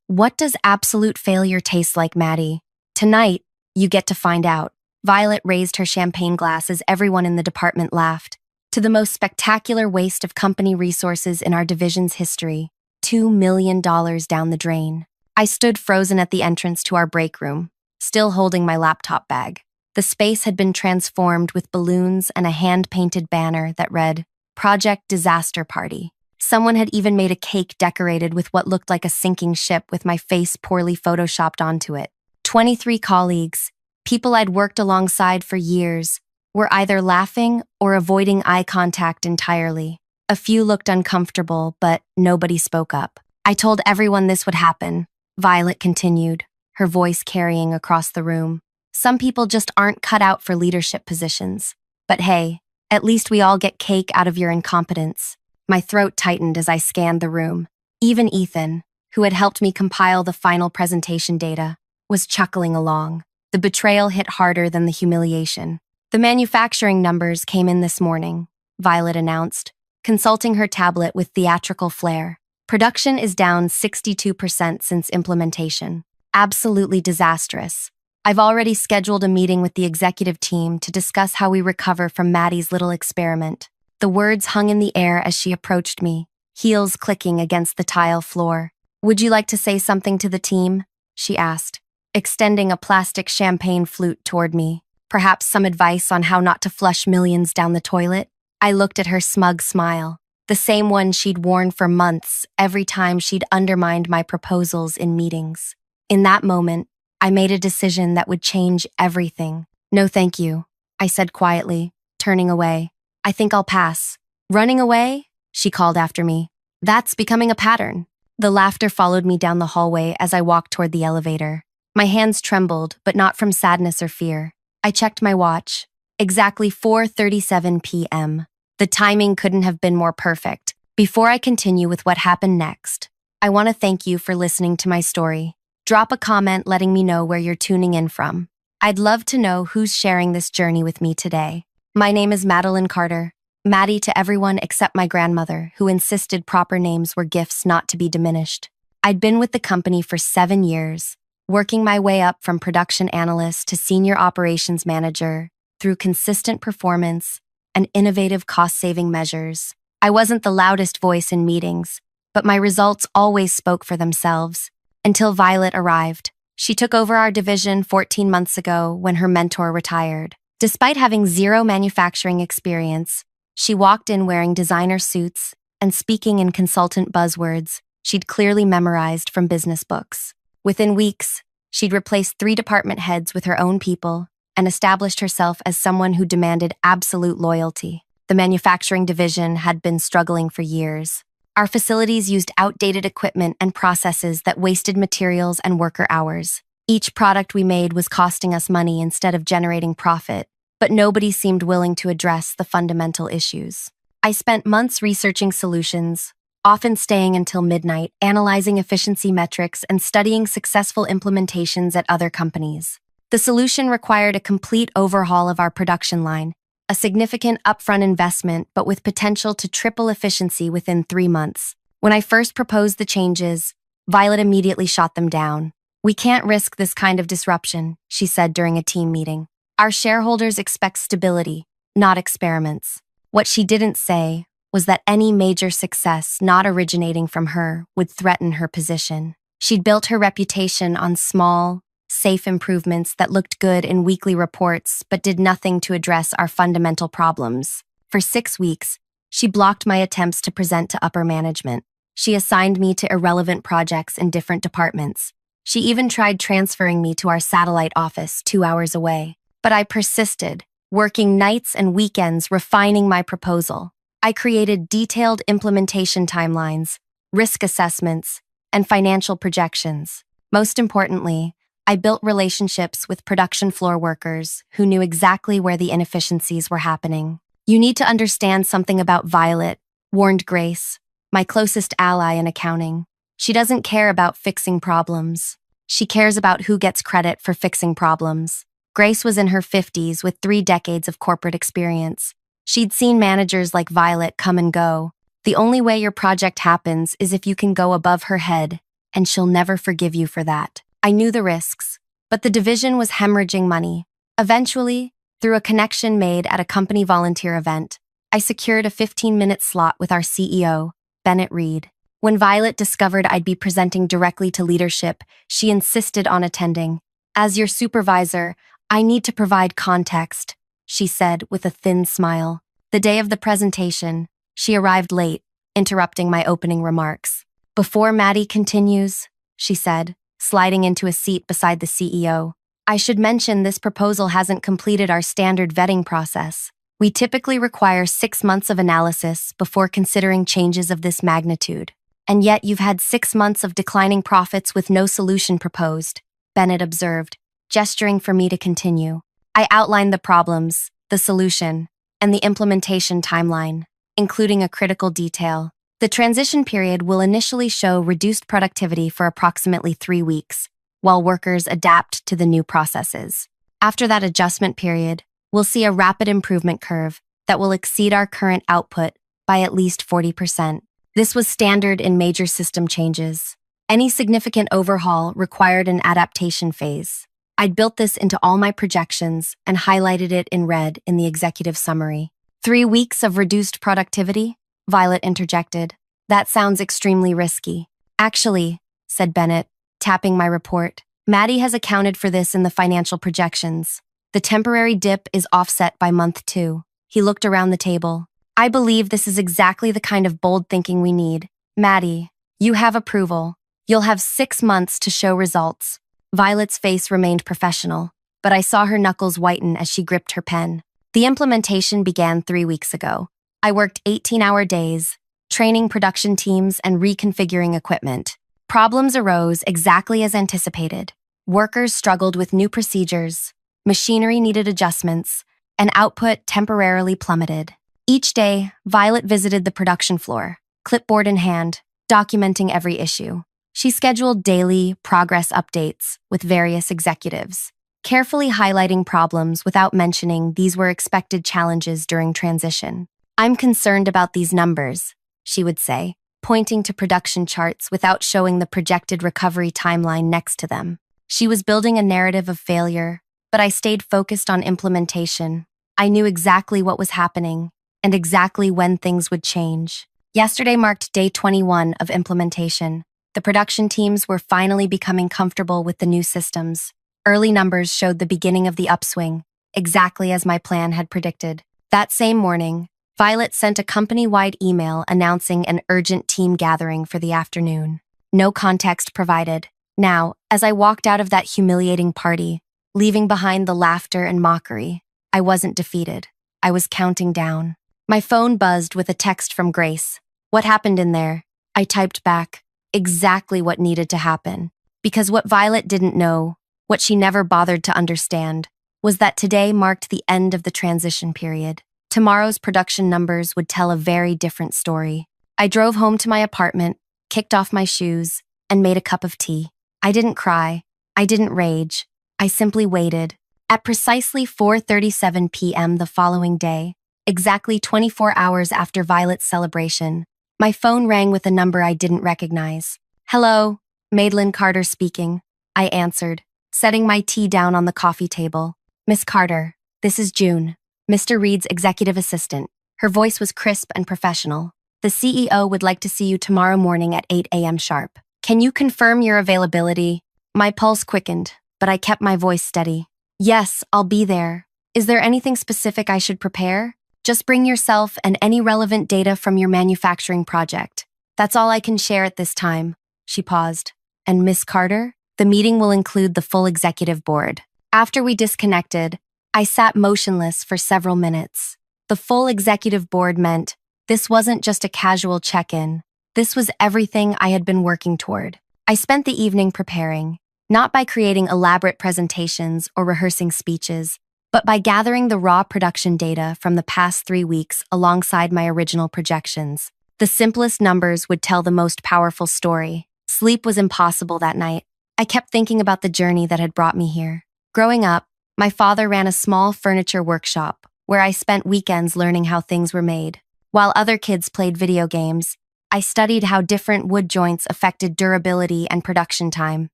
What does absolute failure taste like, Maddie? Tonight, you get to find out. Violet raised her champagne glass as everyone in the department laughed. To the most spectacular waste of company resources in our division's history, $2 million down the drain. I stood frozen at the entrance to our break room, still holding my laptop bag. The space had been transformed with balloons and a hand-painted banner that read, Project Disaster Party. Someone had even made a cake decorated with what looked like a sinking ship with my face poorly photoshopped onto it. 23 colleagues, people I'd worked alongside for years, were either laughing or avoiding eye contact entirely. A few looked uncomfortable, but nobody spoke up. I told everyone this would happen, Violet continued, her voice carrying across the room. Some people just aren't cut out for leadership positions. But hey, at least we all get cake out of your incompetence. My throat tightened as I scanned the room. Even Ethan, who had helped me compile the final presentation data, was chuckling along. The betrayal hit harder than the humiliation. The manufacturing numbers came in this morning, Violet announced, consulting her tablet with theatrical flair. Production is down 62% since implementation. Absolutely disastrous. I've already scheduled a meeting with the executive team to discuss how we recover from Maddie's little experiment. The words hung in the air as she approached me, heels clicking against the tile floor. Would you like to say something to the team? She asked, extending a plastic champagne flute toward me. Perhaps some advice on how not to flush millions down the toilet? I looked at her smug smile, the same one she'd worn for months every time she'd undermined my proposals in meetings. In that moment, I made a decision that would change everything. No, thank you, I said quietly, turning away. I think I'll pass. Running away? She called after me. That's becoming a pattern. The laughter followed me down the hallway as I walked toward the elevator. My hands trembled, but not from sadness or fear. I checked my watch. Exactly 4:37 p.m. The timing couldn't have been more perfect. Before I continue with what happened next, I want to thank you for listening to my story. Drop a comment letting me know where you're tuning in from. I'd love to know who's sharing this journey with me today. My name is Madeline Carter, Maddie to everyone except my grandmother, who insisted proper names were gifts not to be diminished. I'd been with the company for 7 years, working my way up from production analyst to senior operations manager through consistent performance and innovative cost-saving measures. I wasn't the loudest voice in meetings, but my results always spoke for themselves, until Violet arrived. She took over our division 14 months ago when her mentor retired. Despite having zero manufacturing experience, she walked in wearing designer suits and speaking in consultant buzzwords she'd clearly memorized from business books. Within weeks, she'd replaced 3 department heads with her own people and established herself as someone who demanded absolute loyalty. The manufacturing division had been struggling for years. Our facilities used outdated equipment and processes that wasted materials and worker hours. Each product we made was costing us money instead of generating profit, but nobody seemed willing to address the fundamental issues. I spent months researching solutions, often staying until midnight, analyzing efficiency metrics and studying successful implementations at other companies. The solution required a complete overhaul of our production line, a significant upfront investment, but with potential to triple efficiency within 3 months. When I first proposed the changes, Violet immediately shot them down. We can't risk this kind of disruption, she said during a team meeting. Our shareholders expect stability, not experiments. What she didn't say was that any major success not originating from her would threaten her position. She'd built her reputation on small, safe improvements that looked good in weekly reports but did nothing to address our fundamental problems. For 6 weeks, she blocked my attempts to present to upper management. She assigned me to irrelevant projects in different departments. She even tried transferring me to our satellite office 2 hours away. But I persisted, working nights and weekends refining my proposal. I created detailed implementation timelines, risk assessments, and financial projections. Most importantly, I built relationships with production floor workers who knew exactly where the inefficiencies were happening. You need to understand something about Violet, warned Grace, my closest ally in accounting. She doesn't care about fixing problems. She cares about who gets credit for fixing problems. Grace was in her 50s with 3 decades of corporate experience. She'd seen managers like Violet come and go. The only way your project happens is if you can go above her head and she'll never forgive you for that. I knew the risks, but the division was hemorrhaging money. Eventually, through a connection made at a company volunteer event, I secured a 15-minute slot with our CEO, Bennett Reed. When Violet discovered I'd be presenting directly to leadership, she insisted on attending. As your supervisor, I need to provide context, she said with a thin smile. The day of the presentation, she arrived late, interrupting my opening remarks. Before Maddie continues, she said, sliding into a seat beside the CEO, I should mention this proposal hasn't completed our standard vetting process. We typically require 6 months of analysis before considering changes of this magnitude. And yet you've had 6 months of declining profits with no solution proposed, Bennett observed, gesturing for me to continue. I outlined the problems, the solution, and the implementation timeline, including a critical detail. The transition period will initially show reduced productivity for approximately 3 weeks, while workers adapt to the new processes. After that adjustment period, we'll see a rapid improvement curve that will exceed our current output by at least 40%. This was standard in major system changes. Any significant overhaul required an adaptation phase. I'd built this into all my projections and highlighted it in red in the executive summary. 3 weeks of reduced productivity? Violet interjected. That sounds extremely risky. Actually, said Bennett, tapping my report, Maddie has accounted for this in the financial projections. The temporary dip is offset by month 2. He looked around the table. I believe this is exactly the kind of bold thinking we need. Maddie, you have approval. You'll have 6 months to show results. Violet's face remained professional, but I saw her knuckles whiten as she gripped her pen. The implementation began 3 weeks ago. I worked 18-hour days, training production teams and reconfiguring equipment. Problems arose exactly as anticipated. Workers struggled with new procedures, machinery needed adjustments, and output temporarily plummeted. Each day, Violet visited the production floor, clipboard in hand, documenting every issue. She scheduled daily progress updates with various executives, carefully highlighting problems without mentioning these were expected challenges during transition. I'm concerned about these numbers, she would say, pointing to production charts without showing the projected recovery timeline next to them. She was building a narrative of failure, but I stayed focused on implementation. I knew exactly what was happening and exactly when things would change. Yesterday marked day 21 of implementation. The production teams were finally becoming comfortable with the new systems. Early numbers showed the beginning of the upswing, exactly as my plan had predicted. That same morning, Violet sent a company-wide email announcing an urgent team gathering for the afternoon. No context provided. Now, as I walked out of that humiliating party, leaving behind the laughter and mockery, I wasn't defeated. I was counting down. My phone buzzed with a text from Grace. What happened in there? I typed back, exactly what needed to happen. Because what Violet didn't know, what she never bothered to understand, was that today marked the end of the transition period. Tomorrow's production numbers would tell a very different story. I drove home to my apartment, kicked off my shoes, and made a cup of tea. I didn't cry. I didn't rage. I simply waited. At precisely 4:37 p.m. the following day, exactly 24 hours after Violet's celebration, my phone rang with a number I didn't recognize. Hello, Madeline Carter speaking, I answered, setting my tea down on the coffee table. Miss Carter, this is June, Mr. Reed's executive assistant. Her voice was crisp and professional. The CEO would like to see you tomorrow morning at 8 a.m. sharp. Can you confirm your availability? My pulse quickened, but I kept my voice steady. Yes, I'll be there. Is there anything specific I should prepare? Just bring yourself and any relevant data from your manufacturing project. That's all I can share at this time. She paused. And Miss Carter? The meeting will include the full executive board. After we disconnected, I sat motionless for several minutes. The full executive board meant this wasn't just a casual check-in. This was everything I had been working toward. I spent the evening preparing, not by creating elaborate presentations or rehearsing speeches, but by gathering the raw production data from the past 3 weeks alongside my original projections. The simplest numbers would tell the most powerful story. Sleep was impossible that night. I kept thinking about the journey that had brought me here. Growing up, my father ran a small furniture workshop where I spent weekends learning how things were made. While other kids played video games, I studied how different wood joints affected durability and production time.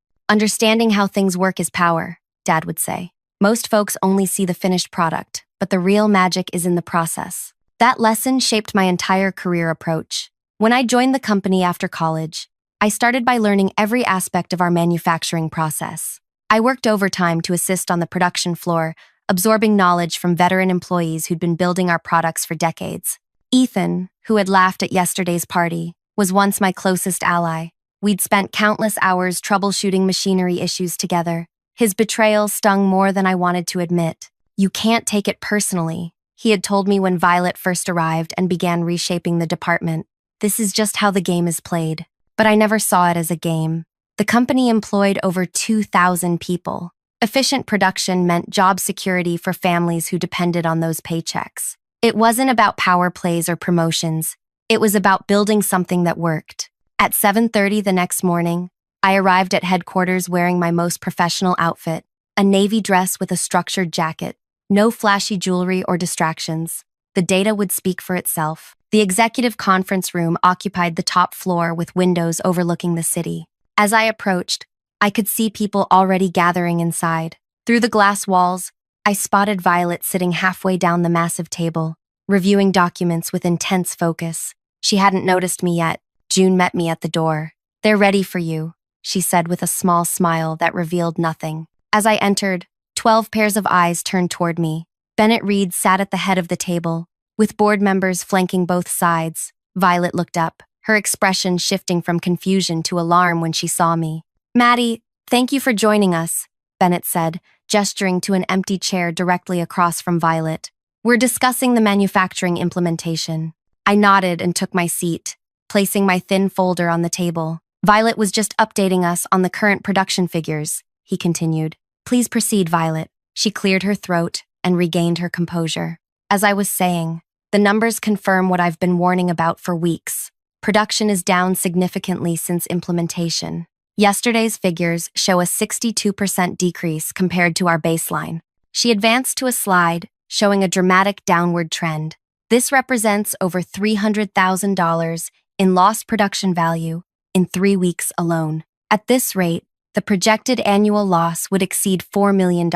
Understanding how things work is power, Dad would say. Most folks only see the finished product, but the real magic is in the process. That lesson shaped my entire career approach. When I joined the company after college, I started by learning every aspect of our manufacturing process. I worked overtime to assist on the production floor, absorbing knowledge from veteran employees who'd been building our products for decades. Ethan, who had laughed at yesterday's party, was once my closest ally. We'd spent countless hours troubleshooting machinery issues together. His betrayal stung more than I wanted to admit. "You can't take it personally," he had told me when Violet first arrived and began reshaping the department. "This is just how the game is played." But I never saw it as a game. The company employed over 2,000 people. Efficient production meant job security for families who depended on those paychecks. It wasn't about power plays or promotions. It was about building something that worked. At 7:30 the next morning, I arrived at headquarters wearing my most professional outfit, a navy dress with a structured jacket. No flashy jewelry or distractions. The data would speak for itself. The executive conference room occupied the top floor with windows overlooking the city. As I approached, I could see people already gathering inside. Through the glass walls, I spotted Violet sitting halfway down the massive table, reviewing documents with intense focus. She hadn't noticed me yet. June met me at the door. "They're ready for you," she said with a small smile that revealed nothing. As I entered, 12 pairs of eyes turned toward me. Bennett Reed sat at the head of the table, with board members flanking both sides. Violet looked up, her expression shifting from confusion to alarm when she saw me. "Maddie, thank you for joining us," Bennett said, gesturing to an empty chair directly across from Violet. "We're discussing the manufacturing implementation." I nodded and took my seat, placing my thin folder on the table. "Violet was just updating us on the current production figures," he continued. "Please proceed, Violet." She cleared her throat and regained her composure. "As I was saying, the numbers confirm what I've been warning about for weeks. Production is down significantly since implementation. Yesterday's figures show a 62% decrease compared to our baseline." She advanced to a slide, showing a dramatic downward trend. "This represents over $300,000 in lost production value in 3 weeks alone. At this rate, the projected annual loss would exceed $4 million.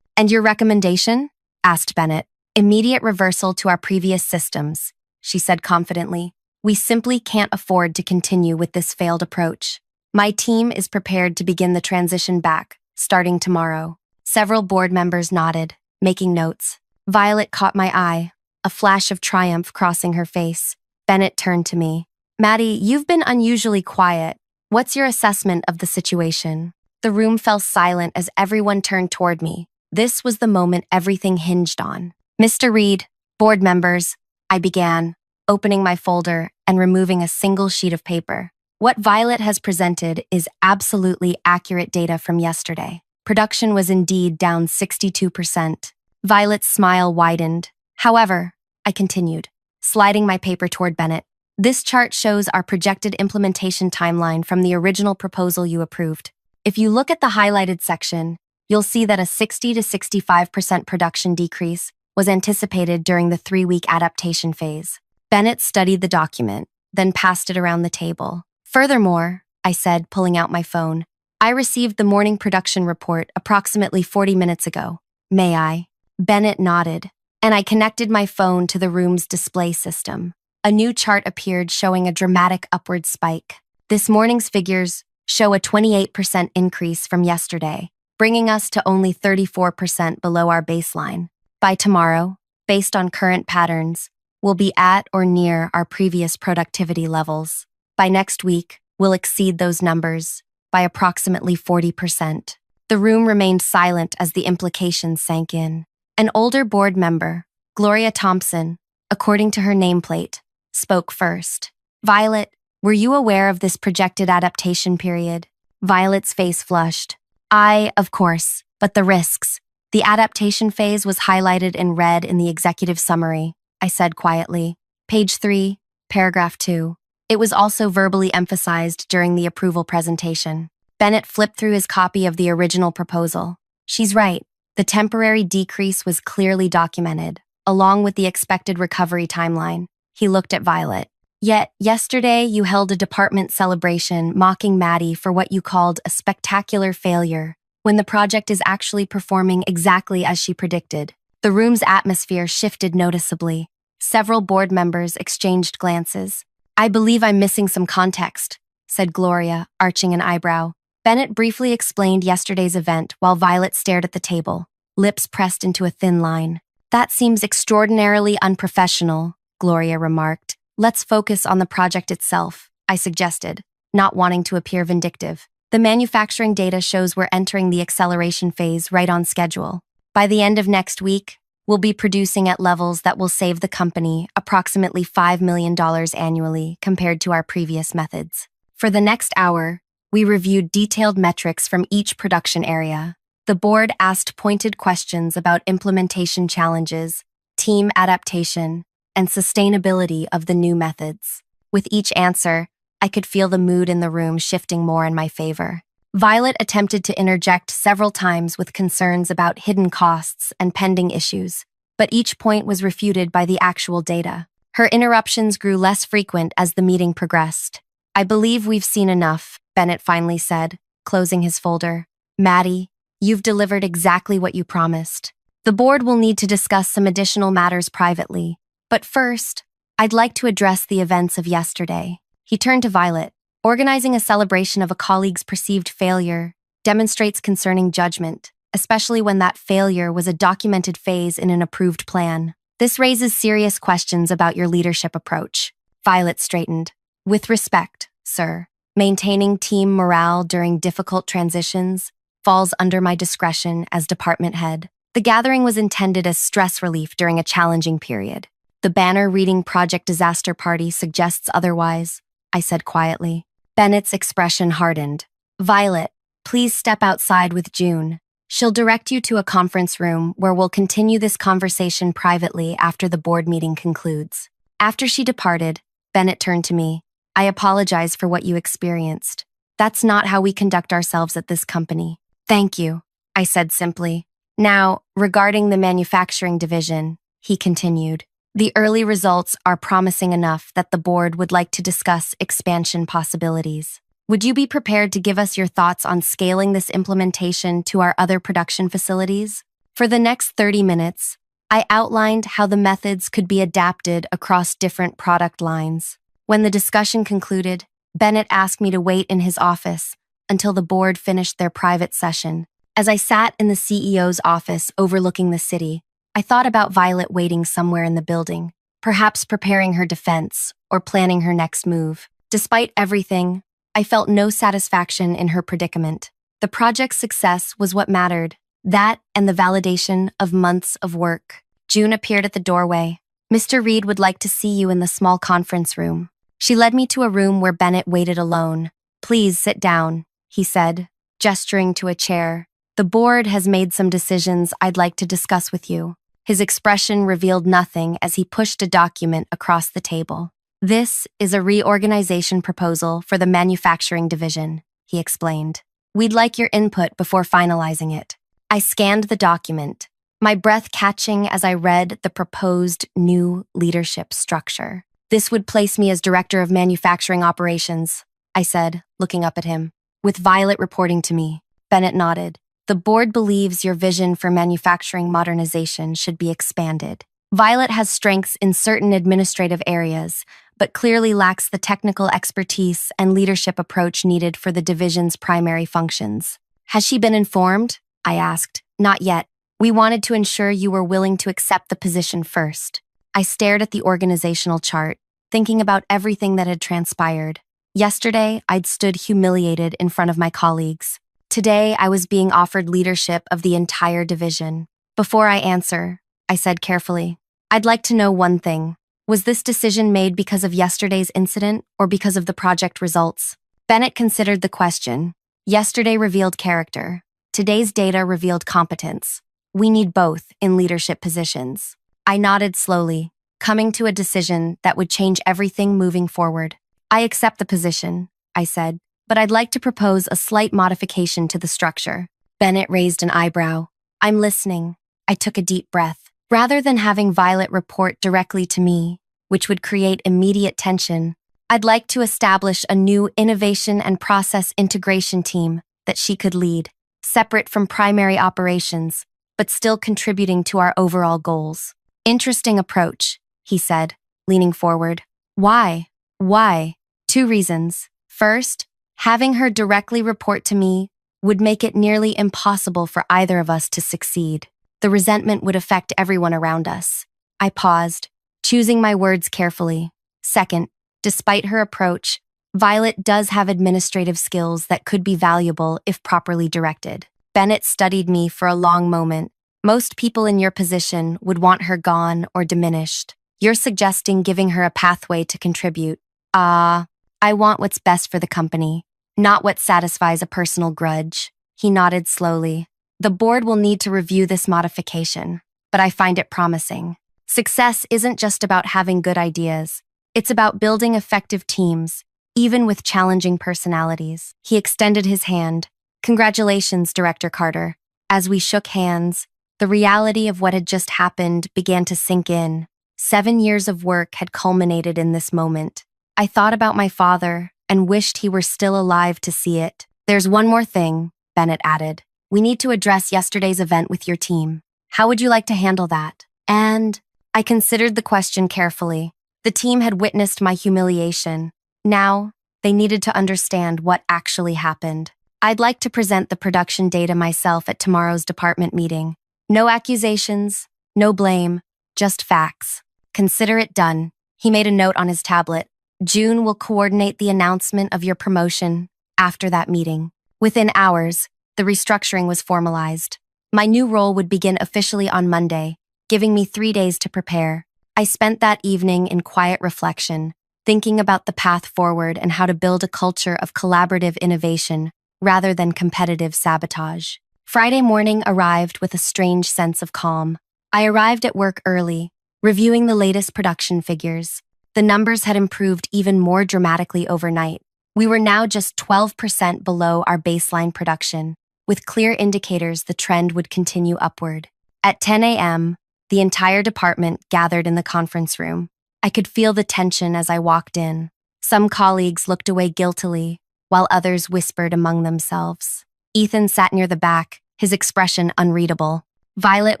"And your recommendation?" asked Bennett. "Immediate reversal to our previous systems," she said confidently. "We simply can't afford to continue with this failed approach. My team is prepared to begin the transition back, starting tomorrow." Several board members nodded, making notes. Violet caught my eye, a flash of triumph crossing her face. Bennett turned to me. "Maddie, you've been unusually quiet. What's your assessment of the situation?" The room fell silent as everyone turned toward me. This was the moment everything hinged on. "Mr. Reed, board members," I began, opening my folder and removing a single sheet of paper. "What Violet has presented is absolutely accurate data from yesterday. Production was indeed down 62%. Violet's smile widened. "However," I continued, sliding my paper toward Bennett, "this chart shows our projected implementation timeline from the original proposal you approved. If you look at the highlighted section, you'll see that a 60 to 65% production decrease was anticipated during the 3-week adaptation phase." Bennett studied the document, then passed it around the table. "Furthermore," I said, pulling out my phone, "I received the morning production report approximately 40 minutes ago. May I?" Bennett nodded, and I connected my phone to the room's display system. A new chart appeared showing a dramatic upward spike. This morning's figures show a 28% increase from yesterday, bringing us to only 34% below our baseline. By tomorrow, based on current patterns, we'll be at or near our previous productivity levels. By next week, we'll exceed those numbers by approximately 40%. The room remained silent as the implications sank in. An older board member, Gloria Thompson, according to her nameplate, spoke first. "Violet, were you aware of this projected adaptation period?" Violet's face flushed. Of course, but the risks." "The adaptation phase was highlighted in red in the executive summary," I said quietly. "Page 3, paragraph 2. It was also verbally emphasized during the approval presentation." Bennett flipped through his copy of the original proposal. "She's right. The temporary decrease was clearly documented, along with the expected recovery timeline." He looked at Violet. Yet, yesterday you held a department celebration mocking Maddie for what you called a spectacular failure, when the project is actually performing exactly as she predicted. The room's atmosphere shifted noticeably. Several board members exchanged glances. "I believe I'm missing some context," said Gloria, arching an eyebrow. Bennett briefly explained yesterday's event while Violet stared at the table, lips pressed into a thin line. "That seems extraordinarily unprofessional," Gloria remarked. "Let's focus on the project itself," I suggested, not wanting to appear vindictive. "The manufacturing data shows we're entering the acceleration phase right on schedule. By the end of next week, we'll be producing at levels that will save the company approximately $5 million annually compared to our previous methods." For the next hour, we reviewed detailed metrics from each production area. The board asked pointed questions about implementation challenges, team adaptation, and sustainability of the new methods. With each answer, I could feel the mood in the room shifting more in my favor. Violet attempted to interject several times with concerns about hidden costs and pending issues, but each point was refuted by the actual data. Her interruptions grew less frequent as the meeting progressed. "I believe we've seen enough," Bennett finally said, closing his folder. "Maddie, you've delivered exactly what you promised. The board will need to discuss some additional matters privately, but first, I'd like to address the events of yesterday." He turned to Violet. "Organizing a celebration of a colleague's perceived failure demonstrates concerning judgment, especially when that failure was a documented phase in an approved plan. This raises serious questions about your leadership approach." Violet straightened. "With respect, sir, maintaining team morale during difficult transitions falls under my discretion as department head. The gathering was intended as stress relief during a challenging period. The banner reading Project Disaster Party suggests otherwise," I said quietly. Bennett's expression hardened. "Violet, please step outside with June. She'll direct you to a conference room where we'll continue this conversation privately after the board meeting concludes." After she departed, Bennett turned to me. "I apologize for what you experienced. That's not how we conduct ourselves at this company." "Thank you," I said simply. "Now, regarding the manufacturing division," he continued, "the early results are promising enough that the board would like to discuss expansion possibilities. Would you be prepared to give us your thoughts on scaling this implementation to our other production facilities?" For the next 30 minutes, I outlined how the methods could be adapted across different product lines. When the discussion concluded, Bennett asked me to wait in his office until the board finished their private session. As I sat in the CEO's office overlooking the city, I thought about Violet waiting somewhere in the building, perhaps preparing her defense or planning her next move. Despite everything, I felt no satisfaction in her predicament. The project's success was what mattered, that and the validation of months of work. June appeared at the doorway. "Mr. Reed would like to see you in the small conference room." She led me to a room where Bennett waited alone. "Please sit down," he said, gesturing to a chair. "The board has made some decisions I'd like to discuss with you." His expression revealed nothing as he pushed a document across the table. "This is a reorganization proposal for the manufacturing division," he explained. "We'd like your input before finalizing it." I scanned the document, my breath catching as I read the proposed new leadership structure. "This would place me as Director of Manufacturing Operations," I said, looking up at him. "With Violet reporting to me." Bennett nodded. "The board believes your vision for manufacturing modernization should be expanded. Violet has strengths in certain administrative areas, but clearly lacks the technical expertise and leadership approach needed for the division's primary functions." "Has she been informed?" I asked. "Not yet. We wanted to ensure you were willing to accept the position first." I stared at the organizational chart, thinking about everything that had transpired. Yesterday, I'd stood humiliated in front of my colleagues. Today, I was being offered leadership of the entire division. "Before I answer," I said carefully, "I'd like to know one thing. Was this decision made because of yesterday's incident or because of the project results?" Bennett considered the question. "Yesterday revealed character. Today's data revealed competence. We need both in leadership positions." I nodded slowly, coming to a decision that would change everything moving forward. "I accept the position," I said, "but I'd like to propose a slight modification to the structure." Bennett raised an eyebrow. "I'm listening." I took a deep breath. Rather than having Violet report directly to me, which would create immediate tension. I'd like to establish a new innovation and process integration team that she could lead, separate from primary operations, but still contributing to our overall goals. Interesting approach, he said, leaning forward. Why? Why? 2 reasons. First, having her directly report to me would make it nearly impossible for either of us to succeed. The resentment would affect everyone around us. I paused, choosing my words carefully. Second, despite her approach, Violet does have administrative skills that could be valuable if properly directed. Bennett studied me for a long moment. Most people in your position would want her gone or diminished. You're suggesting giving her a pathway to contribute. I want what's best for the company, not what satisfies a personal grudge. He nodded slowly. The board will need to review this modification, but I find it promising. Success isn't just about having good ideas. It's about building effective teams, even with challenging personalities. He extended his hand. Congratulations, Director Carter. As we shook hands, the reality of what had just happened began to sink in. 7 years of work had culminated in this moment. I thought about my father and wished he were still alive to see it. There's one more thing, Bennett added. We need to address yesterday's event with your team. How would you like to handle that? And I considered the question carefully. The team had witnessed my humiliation. Now, they needed to understand what actually happened. I'd like to present the production data myself at tomorrow's department meeting. No accusations, no blame, just facts. Consider it done. He made a note on his tablet. June will coordinate the announcement of your promotion after that meeting. Within hours, the restructuring was formalized. My new role would begin officially on Monday, giving me 3 days to prepare. I spent that evening in quiet reflection, thinking about the path forward and how to build a culture of collaborative innovation rather than competitive sabotage. Friday morning arrived with a strange sense of calm. I arrived at work early, reviewing the latest production figures. The numbers had improved even more dramatically overnight. We were now just 12% below our baseline production, with clear indicators the trend would continue upward. At 10 a.m., the entire department gathered in the conference room. I could feel the tension as I walked in. Some colleagues looked away guiltily, while others whispered among themselves. Ethan sat near the back, his expression unreadable. Violet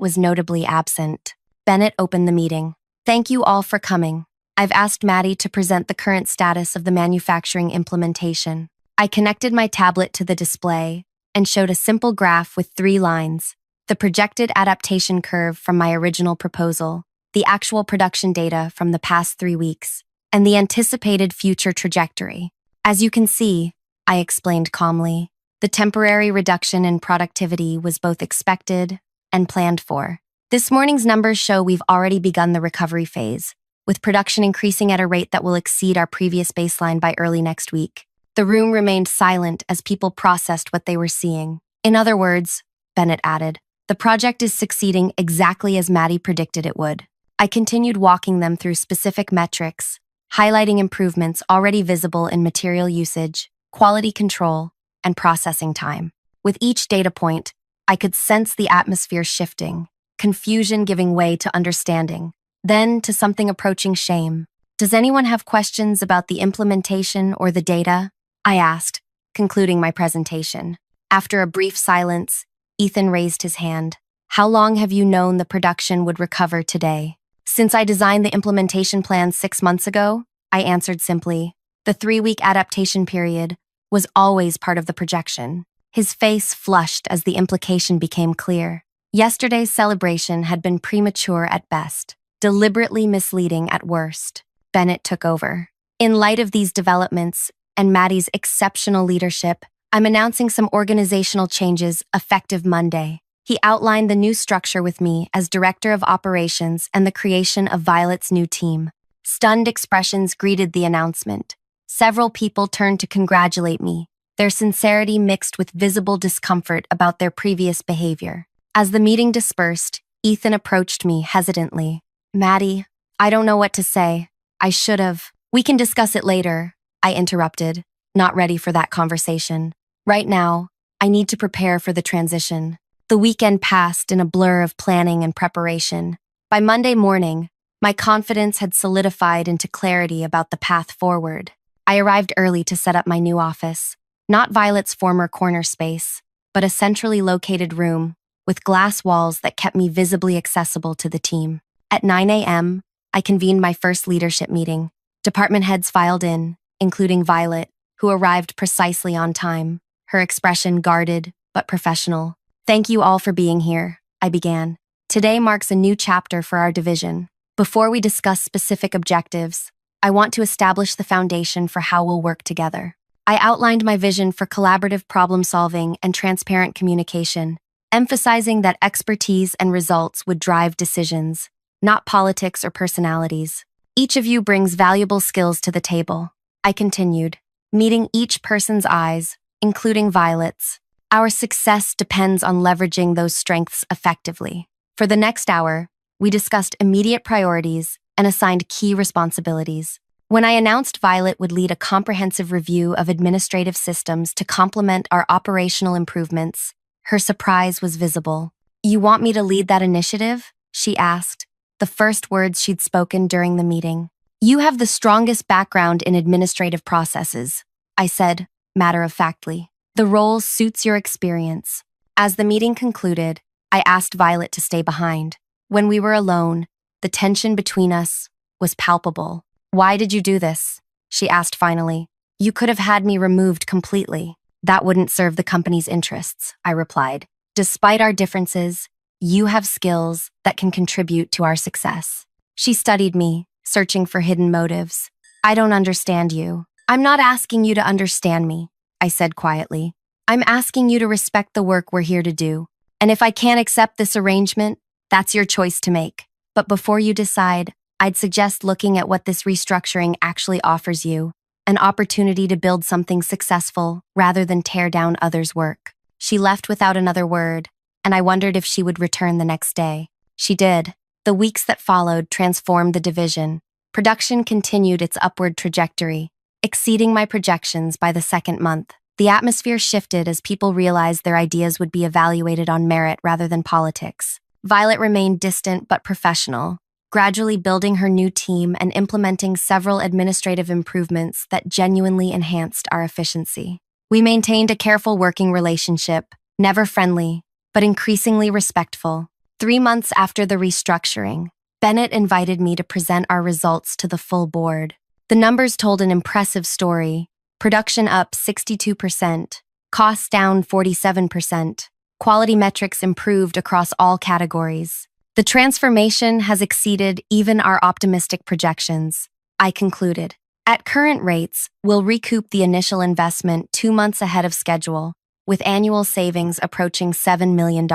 was notably absent. Bennett opened the meeting. Thank you all for coming. I've asked Maddie to present the current status of the manufacturing implementation. I connected my tablet to the display and showed a simple graph with 3 lines: the projected adaptation curve from my original proposal, the actual production data from the past 3 weeks, and the anticipated future trajectory. As you can see, I explained calmly, the temporary reduction in productivity was both expected and planned for. This morning's numbers show we've already begun the recovery phase, with production increasing at a rate that will exceed our previous baseline by early next week. The room remained silent as people processed what they were seeing. In other words, Bennett added, the project is succeeding exactly as Maddie predicted it would. I continued walking them through specific metrics, highlighting improvements already visible in material usage, quality control, and processing time. With each data point, I could sense the atmosphere shifting, confusion giving way to understanding, then to something approaching shame. Does anyone have questions about the implementation or the data? I asked, concluding my presentation. After a brief silence, Ethan raised his hand. How long have you known the production would recover today? Since I designed the implementation plan 6 months ago, I answered simply. The 3-week adaptation period was always part of the projection. His face flushed as the implication became clear. Yesterday's celebration had been premature at best, deliberately misleading at worst. Bennett took over. In light of these developments and Maddie's exceptional leadership, I'm announcing some organizational changes effective Monday. He outlined the new structure with me as Director of Operations and the creation of Violet's new team. Stunned expressions greeted the announcement. Several people turned to congratulate me, their sincerity mixed with visible discomfort about their previous behavior. As the meeting dispersed, Ethan approached me hesitantly. Maddie, I don't know what to say. I should have. We can discuss it later, I interrupted, not ready for that conversation. Right now, I need to prepare for the transition. The weekend passed in a blur of planning and preparation. By Monday morning, My confidence had solidified into clarity about the path forward. I arrived early to set up my new office, not Violet's former corner space, but a centrally located room with glass walls that kept me visibly accessible to the team. At 9 a.m., I convened my first leadership meeting. Department heads filed in, including Violet, who arrived precisely on time, her expression guarded but professional. "Thank you all for being here," I began. "Today marks a new chapter for our division. Before we discuss specific objectives, I want to establish the foundation for how we'll work together." I outlined my vision for collaborative problem-solving and transparent communication, emphasizing that expertise and results would drive decisions, not politics or personalities. "Each of you brings valuable skills to the table," I continued, meeting each person's eyes, including Violet's. "Our success depends on leveraging those strengths effectively." For the next hour, we discussed immediate priorities and assigned key responsibilities. When I announced Violet would lead a comprehensive review of administrative systems to complement our operational improvements, her surprise was visible. "You want me to lead that initiative?" she asked, the first words she'd spoken during the meeting. "You have the strongest background in administrative processes," I said, matter-of-factly. "The role suits your experience." As the meeting concluded, I asked Violet to stay behind. When we were alone, the tension between us was palpable. "Why did you do this?" she asked finally. "You could have had me removed completely." "That wouldn't serve the company's interests," I replied. "Despite our differences, you have skills that can contribute to our success." She studied me, searching for hidden motives. "I don't understand you." "I'm not asking you to understand me," I said quietly. "I'm asking you to respect the work we're here to do. And if I can't accept this arrangement, that's your choice to make. But before you decide, I'd suggest looking at what this restructuring actually offers you, an opportunity to build something successful rather than tear down others' work." She left without another word, and I wondered if she would return the next day. She did. The weeks that followed transformed the division. Production continued its upward trajectory, exceeding my projections by the second month. The atmosphere shifted as people realized their ideas would be evaluated on merit rather than politics. Violet remained distant but professional, gradually building her new team and implementing several administrative improvements that genuinely enhanced our efficiency. We maintained a careful working relationship, never friendly, but increasingly respectful. 3 months after the restructuring, Bennett invited me to present our results to the full board. The numbers told an impressive story: production up 62%, costs down 47%, quality metrics improved across all categories. "The transformation has exceeded even our optimistic projections," I concluded. "At current rates, we'll recoup the initial investment 2 months ahead of schedule, with annual savings approaching $7 million.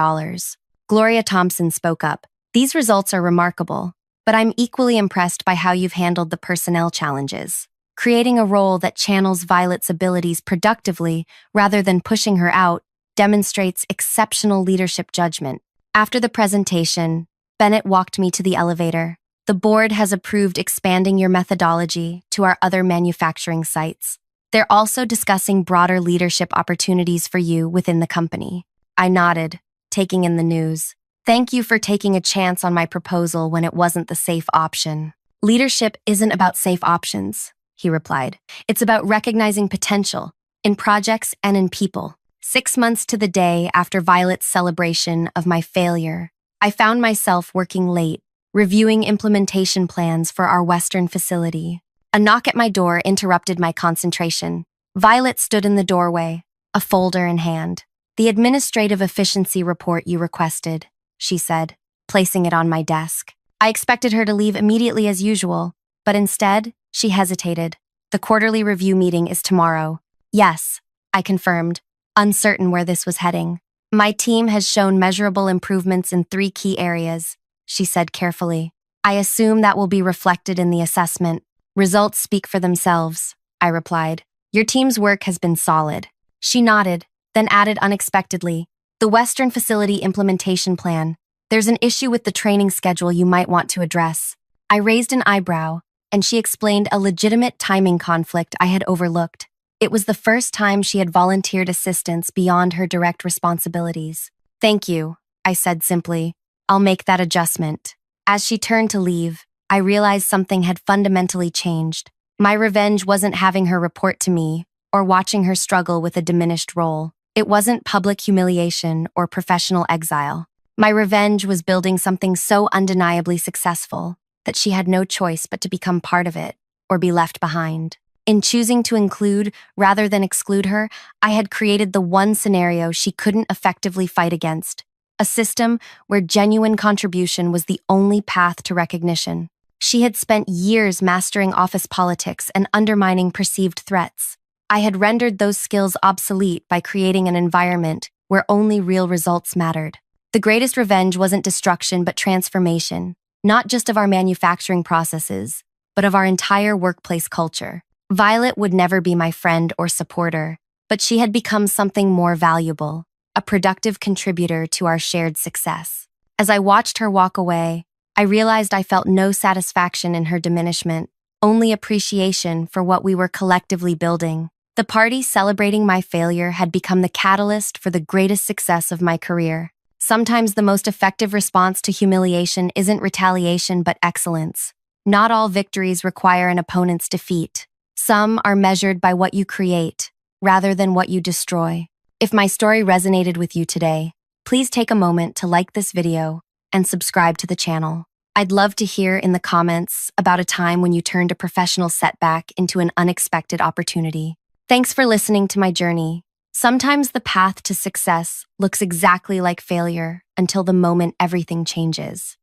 Gloria Thompson spoke up. "These results are remarkable, but I'm equally impressed by how you've handled the personnel challenges. Creating a role that channels Violet's abilities productively rather than pushing her out demonstrates exceptional leadership judgment." After the presentation, Bennett walked me to the elevator. "The board has approved expanding your methodology to our other manufacturing sites. They're also discussing broader leadership opportunities for you within the company." I nodded, taking in the news. "Thank you for taking a chance on my proposal when it wasn't the safe option." "Leadership isn't about safe options," he replied. "It's about recognizing potential in projects and in people." 6 months to the day after Violet's celebration of my failure, I found myself working late, reviewing implementation plans for our Western facility. A knock at my door interrupted my concentration. Violet stood in the doorway, a folder in hand. "The administrative efficiency report you requested," she said, placing it on my desk. I expected her to leave immediately as usual, but instead, she hesitated. "The quarterly review meeting is tomorrow." "Yes," I confirmed, uncertain where this was heading. "My team has shown measurable improvements in 3 key areas," she said carefully. "I assume that will be reflected in the assessment." "Results speak for themselves," I replied. "Your team's work has been solid." She nodded, then added unexpectedly, "The Western Facility Implementation Plan. There's an issue with the training schedule you might want to address." I raised an eyebrow, and she explained a legitimate timing conflict I had overlooked. It was the first time she had volunteered assistance beyond her direct responsibilities. "Thank you," I said simply. "I'll make that adjustment." As she turned to leave, I realized something had fundamentally changed. My revenge wasn't having her report to me or watching her struggle with a diminished role. It wasn't public humiliation or professional exile. My revenge was building something so undeniably successful that she had no choice but to become part of it or be left behind. In choosing to include rather than exclude her, I had created the one scenario she couldn't effectively fight against, a system where genuine contribution was the only path to recognition. She had spent years mastering office politics and undermining perceived threats. I had rendered those skills obsolete by creating an environment where only real results mattered. The greatest revenge wasn't destruction but transformation, not just of our manufacturing processes, but of our entire workplace culture. Violet would never be my friend or supporter, but she had become something more valuable, a productive contributor to our shared success. As I watched her walk away, I realized I felt no satisfaction in her diminishment, only appreciation for what we were collectively building. The party celebrating my failure had become the catalyst for the greatest success of my career. Sometimes the most effective response to humiliation isn't retaliation but excellence. Not all victories require an opponent's defeat. Some are measured by what you create, rather than what you destroy. If my story resonated with you today, please take a moment to like this video and subscribe to the channel. I'd love to hear in the comments about a time when you turned a professional setback into an unexpected opportunity. Thanks for listening to my journey. Sometimes the path to success looks exactly like failure until the moment everything changes.